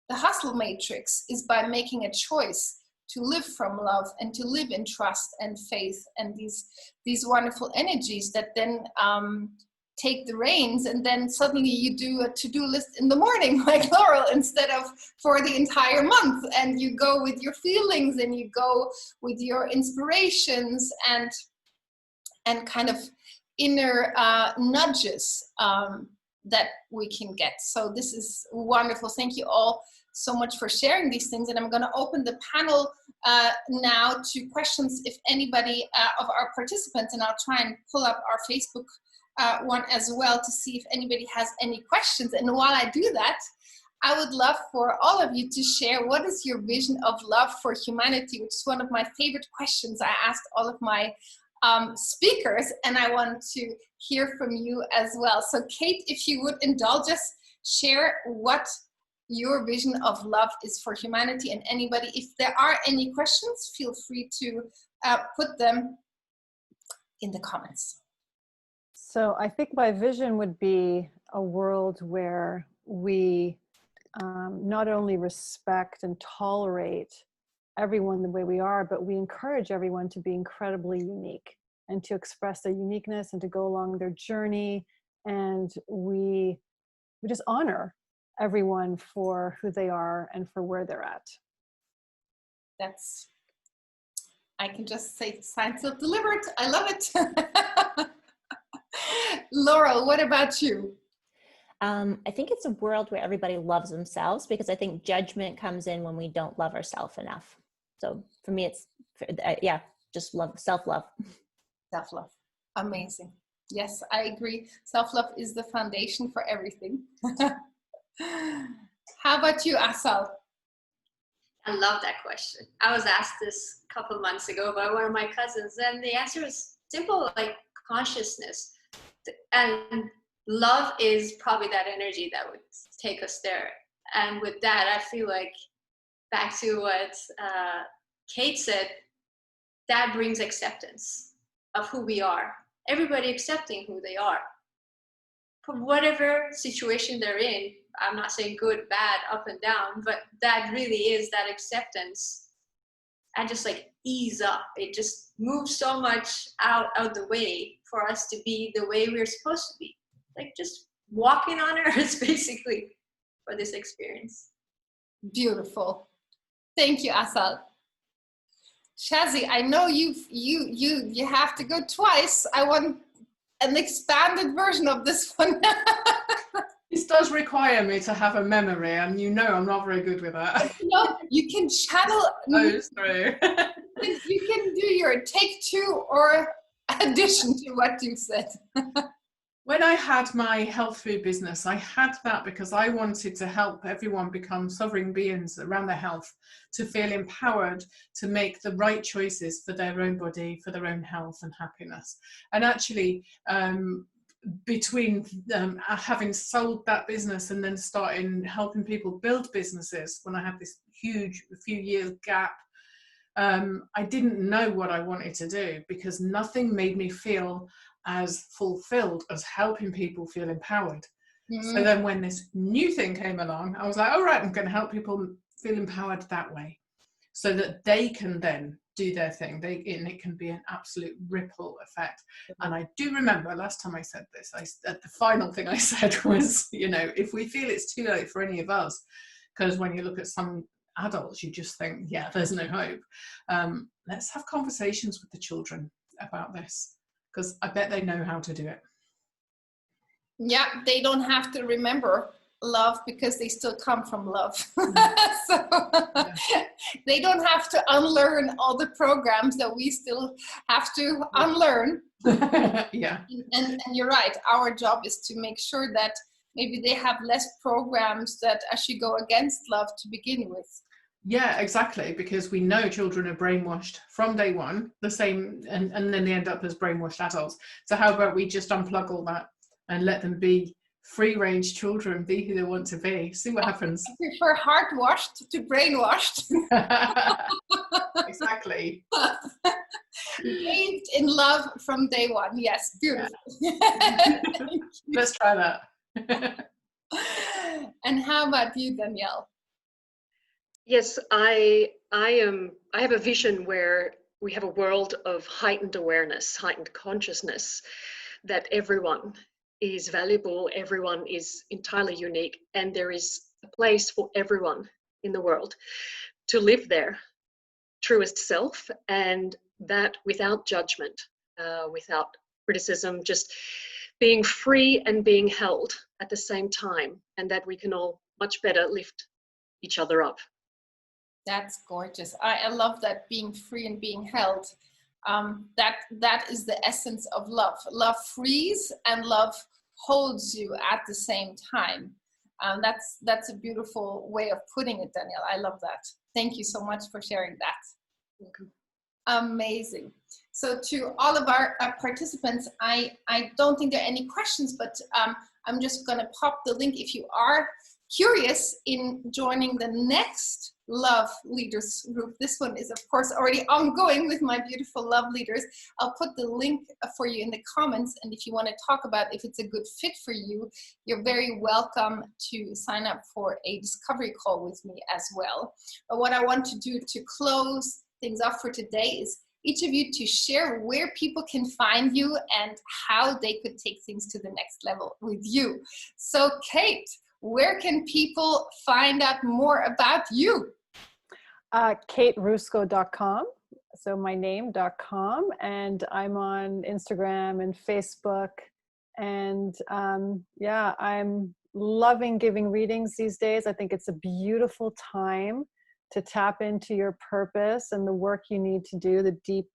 the hustle matrix, is by making a choice to live from love and to live in trust and faith and these wonderful energies that then take the reins, and then suddenly you do a to-do list in the morning like Laurel, instead of for the entire month, and you go with your feelings and you go with your inspirations and kind of inner nudges that we can get. So this is wonderful. Thank you all so much for sharing these things, and I'm going to open the panel now to questions if anybody of our participants, and I'll try and pull up our Facebook one as well to see if anybody has any questions. And while I do that, I would love for all of you to share, what is your vision of love for humanity, which is one of my favorite questions I asked all of my speakers, and I want to hear from you as well. So Kate, if you would indulge us, share what your vision of love is for humanity. And anybody, if there are any questions, feel free to put them in the comments. So I think my vision would be a world where we not only respect and tolerate everyone the way we are, but we encourage everyone to be incredibly unique and to express their uniqueness and to go along their journey. And we just honor everyone for who they are and for where they're at. I can just say signed, sealed, delivered. I love it. Laurel, what about you? I think it's a world where everybody loves themselves, because I think judgment comes in when we don't love ourselves enough. So for me, it's, just love, self-love. Self-love. Amazing. Yes, I agree. Self-love is the foundation for everything. How about you, Asal? I love that question. I was asked this a couple of months ago by one of my cousins, and the answer was simple, like consciousness. And love is probably that energy that would take us there. And with that, I feel like, back to what Kate said, that brings acceptance of who we are. Everybody accepting who they are. For whatever situation they're in, I'm not saying good, bad, up and down, but that really is that acceptance. And just like ease up. It just moves so much out of the way for us to be the way we're supposed to be. Like just walking on earth, basically, for this experience. Beautiful. Thank you, Asal. Shazzy, I know you have to go twice. I want an expanded version of this one. This does require me to have a memory, and you know I'm not very good with that. No, you can channel. Oh, it's true. You can do your take two or addition to what you said. When I had my health food business, I had that because I wanted to help everyone become sovereign beings around their health, to feel empowered to make the right choices for their own body, for their own health and happiness. And actually, between having sold that business and then starting helping people build businesses, when I had this huge few years gap, I didn't know what I wanted to do, because nothing made me feel as fulfilled as helping people feel empowered. So then when this new thing came along, I was like, all right, I'm going to help people feel empowered that way, so that they can then do their thing. And it can be an absolute ripple effect. And I do remember last time I said this, the final thing I said was, if we feel it's too late for any of us, because when you look at some adults, you just think, yeah, there's no hope. Let's have conversations with the children about this, because I bet they know how to do it. Yeah, they don't have to remember love because they still come from love. So they don't have to unlearn all the programs that we still have to unlearn. Yeah. And you're right, our job is to make sure that maybe they have less programs that actually go against love to begin with. Yeah, exactly, because we know children are brainwashed from day one, the same, and then they end up as brainwashed adults. So how about we just unplug all that and let them be free-range children, be who they want to be, see what happens. I prefer heart-washed to brainwashed. Exactly. Bathed in love from day one. Yes, beautiful. Yeah. Let's try that. And how about you, Danielle? Yes, I have a vision where we have a world of heightened awareness, heightened consciousness, that everyone is valuable, everyone is entirely unique, and there is a place for everyone in the world to live their truest self, and that without judgment, without criticism, just being free and being held at the same time, and that we can all much better lift each other up. That's gorgeous. I love that, being free and being held. That is the essence of love. Love frees and love holds you at the same time. That's a beautiful way of putting it, Danielle. I love that. Thank you so much for sharing that. Welcome. Amazing. So to all of our participants, I don't think there are any questions, but I'm just going to pop the link if you are curious in joining the next Love Leaders group. This one is, of course, already ongoing with my beautiful love leaders. I'll put the link for you in the comments, and if you want to talk about if it's a good fit for you, you're very welcome to sign up for a discovery call with me as well. But what I want to do to close things off for today is each of you to share where people can find you and how they could take things to the next level with you. So Kate, where can people find out more about you? KateRusco.com. So my name.com, and I'm on Instagram and Facebook. And yeah, I'm loving giving readings these days. I think it's a beautiful time to tap into your purpose and the work you need to do, the deep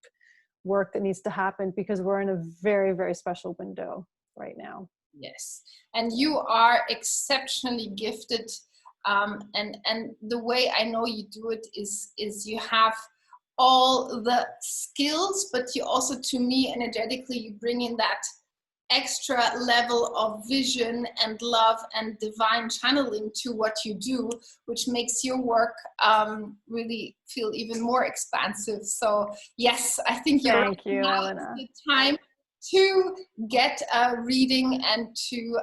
work that needs to happen, because we're in a very, very special window right now. Yes, and you are exceptionally gifted, and the way I know you do it is you have all the skills, but you also, to me, energetically, you bring in that extra level of vision and love and divine channeling to what you do, which makes your work really feel even more expansive. So yes, I think you're Thank you, Elena. the time to get a reading and to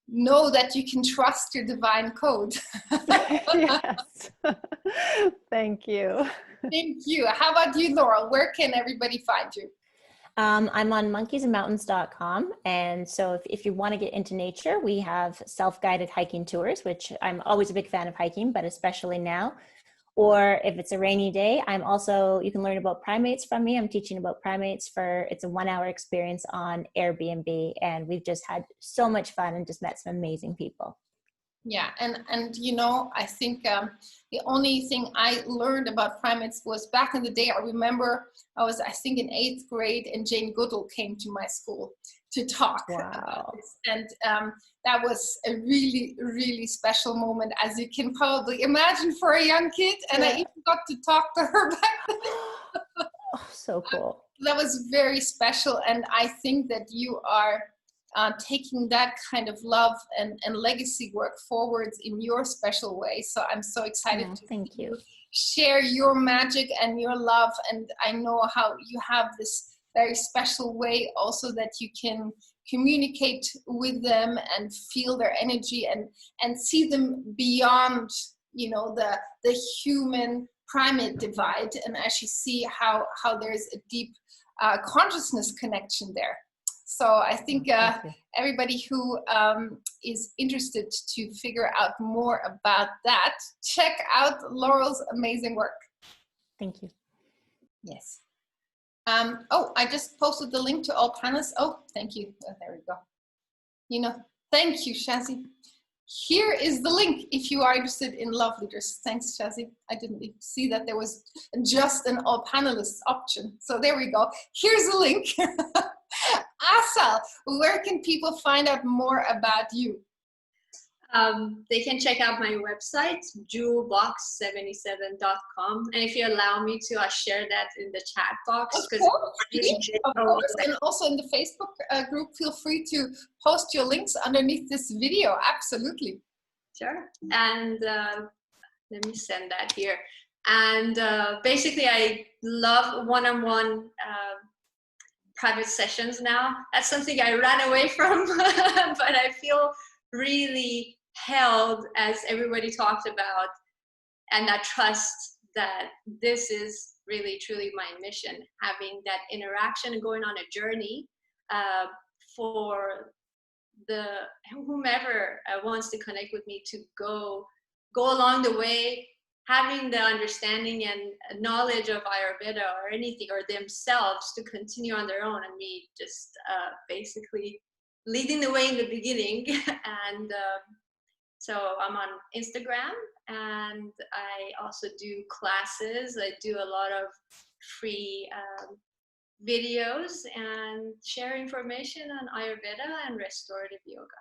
know that you can trust your divine code. Yes. Thank you. Thank you. How about you, Laurel? Where can everybody find you? I'm on monkeysandmountains.com. And so if you want to get into nature, we have self-guided hiking tours, which I'm always a big fan of hiking, but especially now. Or if it's a rainy day, you can learn about primates from me. I'm teaching about primates it's a 1-hour experience on Airbnb. And we've just had so much fun and just met some amazing people. Yeah, and you know, I think the only thing I learned about primates was back in the day. I remember I think in 8th grade, and Jane Goodall came to my school to talk about this. And that was a really, really special moment, as you can probably imagine, for a young kid. And I even got to talk to her back then. Oh, so cool. That was very special. And I think that you are taking that kind of love and legacy work forwards in your special way. So I'm so excited to thank you. Share your magic and your love. And I know how you have this very special way also that you can communicate with them and feel their energy and see them beyond, you know, the human primate divide, and actually see how there's a deep consciousness connection there. So I think everybody who is interested to figure out more about that, check out Laurel's amazing work. Thank you. Yes. Oh, I just posted the link to all panelists. Oh, thank you. Oh, there we go. You know, thank you, Shazzy. here is the link if you are interested in love leaders. Thanks, Shazzy. I didn't even see that there was just an all panelists option. So there we go. Here's the link. Asal, where can people find out more about you? They can check out my website, jewelbox77.com. And if you allow me to, I'll share that in the chat box. Of course, and also in the Facebook group, feel free to post your links underneath this video. Absolutely. Sure. And let me send that here. And basically, I love one-on-one private sessions now. That's something I ran away from, but I feel really held, as everybody talked about, and that trust that this is really truly my mission, having that interaction and going on a journey for the whomever wants to connect with me to go along the way, having the understanding and knowledge of Ayurveda or anything, or themselves to continue on their own, and me just basically leading the way in the beginning. And so I'm on Instagram, and I also do classes. I do a lot of free videos and share information on Ayurveda and restorative yoga.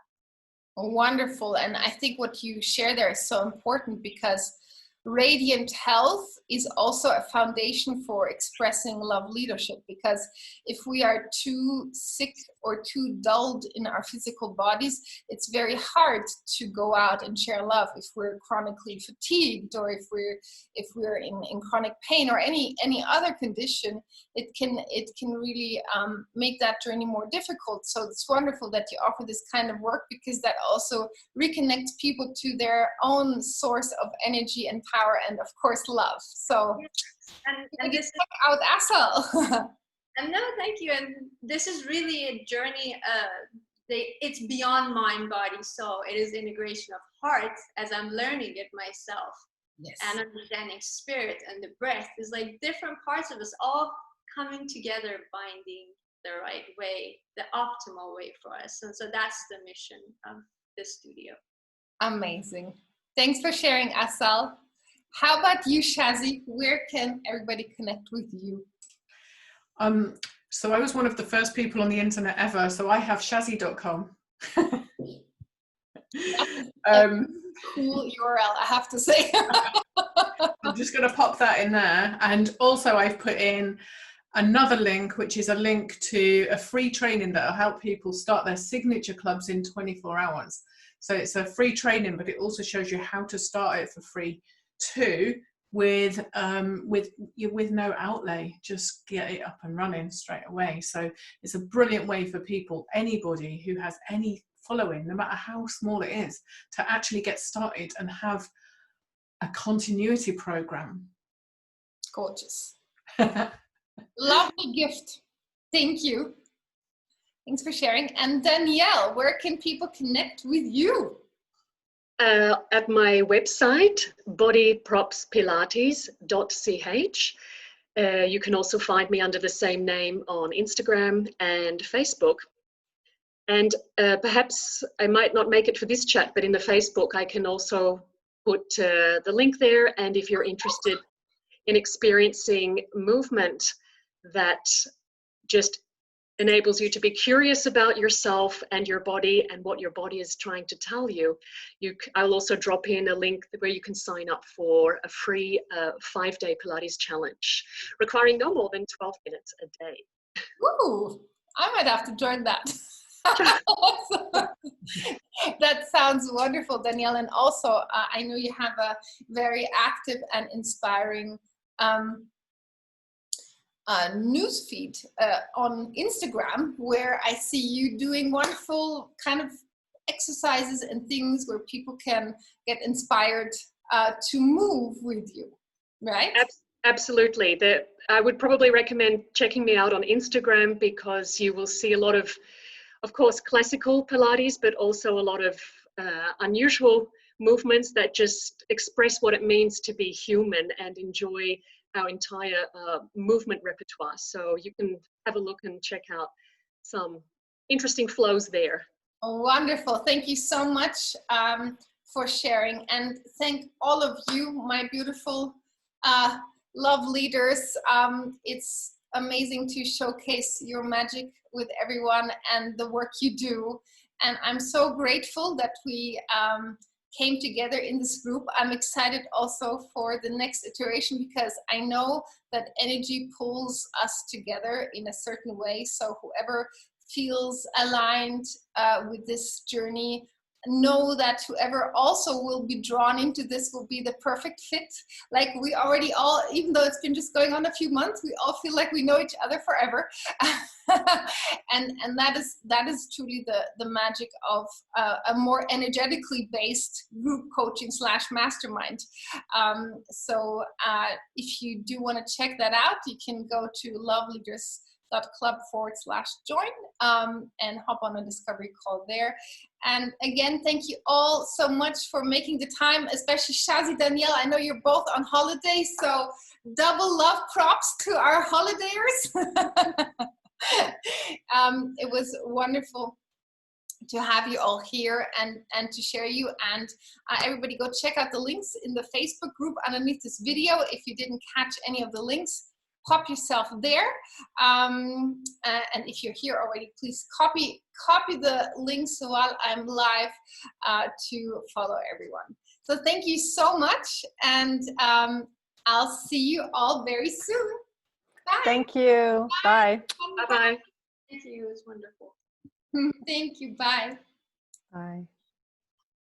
Wonderful. And I think what you share there is so important, because radiant health is also a foundation for expressing love leadership. Because if we are too sick or too dulled in our physical bodies, it's very hard to go out and share love. If we're chronically fatigued, or if we're in chronic pain or any other condition, it can really make that journey more difficult. So it's wonderful that you offer this kind of work, because that also reconnects people to their own source of energy and power, and of course love. So and this check out Asal. And no, thank you. And this is really a journey. It's beyond mind, body, soul. It is integration of heart, as I'm learning it myself. Yes. And understanding spirit and the breath is like different parts of us all coming together, binding the right way, the optimal way for us. And so that's the mission of this studio. Amazing. Thanks for sharing, Asal. How about you, Shazzy? Where can everybody connect with you? So I was one of the first people on the internet ever, so I have shazzy.com. Cool URL, I have to say. I'm just going to pop that in there. And also I've put in another link, which is a link to a free training that will help people start their signature clubs in 24 hours. So it's a free training, but it also shows you how to start it for free too, with no outlay. Just get it up and running straight away. So it's a brilliant way for people, anybody who has any following, no matter how small it is, to actually get started and have a continuity program. Gorgeous. Lovely gift. Thank you. Thanks for sharing. And Danielle, where can people connect with you? At my website, bodypropspilates.ch. You can also find me under the same name on Instagram and Facebook. And perhaps I might not make it for this chat, but in the Facebook, I can also put the link there. And if you're interested in experiencing movement that just enables you to be curious about yourself and your body and what your body is trying to tell you, I'll also drop in a link where you can sign up for a free 5-day Pilates challenge, requiring no more than 12 minutes a day. Ooh, I might have to join that. That sounds wonderful, Danielle. And also, I know you have a very active and inspiring newsfeed on Instagram, where I see you doing wonderful kind of exercises and things where people can get inspired to move with you, right? Absolutely. I would probably recommend checking me out on Instagram, because you will see a lot of course, classical Pilates, but also a lot of unusual movements that just express what it means to be human and enjoy our entire movement repertoire. So you can have a look and check out some interesting flows there. Wonderful. Thank you so much for sharing, and thank all of you, my beautiful love leaders. It's amazing to showcase your magic with everyone and the work you do. And I'm so grateful that we came together in this group. I'm excited also for the next iteration, because I know that energy pulls us together in a certain way. So whoever feels aligned with this journey, know that whoever also will be drawn into this will be the perfect fit. Like we already all, even though it's been just going on a few months, we all feel like we know each other forever. and that is truly the magic of a more energetically based group coaching / mastermind. So if you do want to check that out, you can go to loveleaders.club/join and hop on a discovery call there. And again, thank you all so much for making the time, especially Shazi, Danielle. I know you're both on holiday, so double love props to our holidayers. It was wonderful to have you all here and to share you. And everybody go check out the links in the Facebook group underneath this video. If you didn't catch any of the links, pop yourself there. And if you're here already, please copy the links while I'm live to follow everyone. So thank you so much, and I'll see you all very soon. Bye. Thank you. Bye. Bye-bye. Thank you. It was wonderful. Thank you. Bye. Bye.